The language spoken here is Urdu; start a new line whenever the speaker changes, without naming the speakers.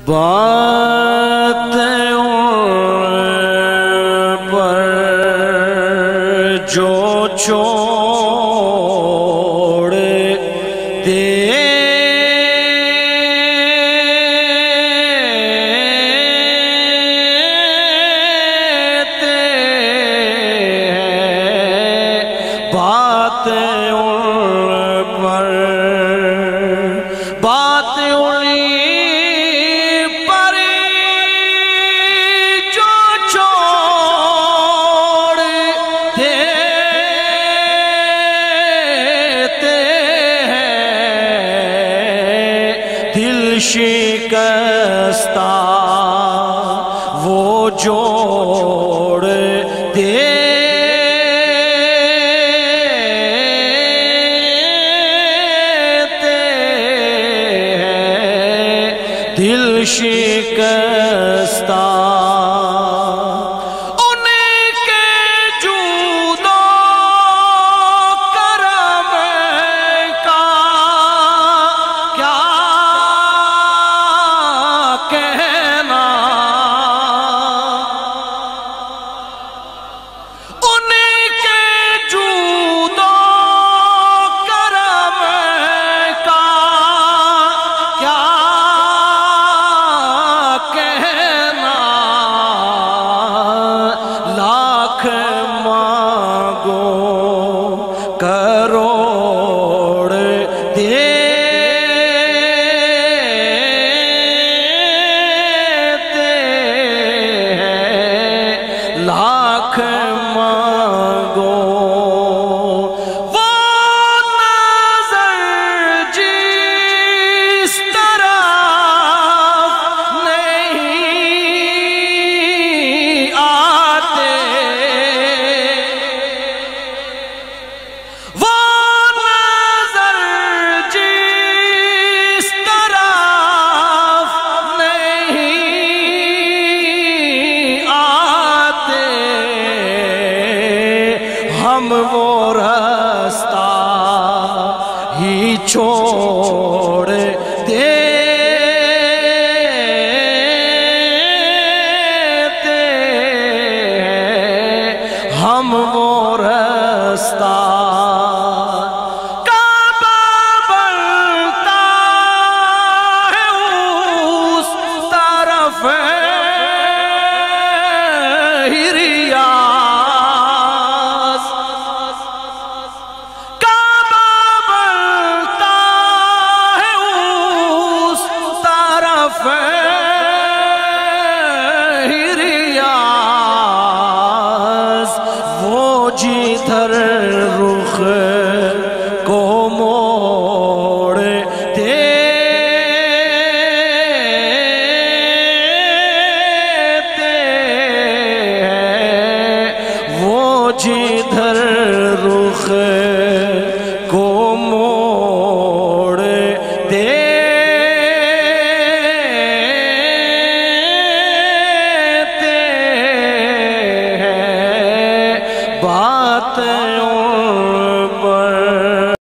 بات پر جو چھوڑ دیتے ہیں بات پر بات پر جو چھوڑ دیتے ہیں دل شکستہ وہ جوڑ دیتے دل شکستہ ان کے جود و کرم کا کیا کہنا ان کے جود و کرم کا کیا کہنا لاکھ مانگو کروڑ دیتے ہیں لاکھ مانگو وہ نظر جس طرح نہیں آتے وہ نظر جس طرح نہیں آتے ہم وہ راستہ ہی چھوڑ دیتے ہیں ہم وہ راستہ کعبہ بنتا ہے اس طرف ہی ریاض کعبہ بنتا ہے اس طرف ہی ریاض وہ جدھر رخ کو موڑ دیتے ہیں وہ جدھر رخ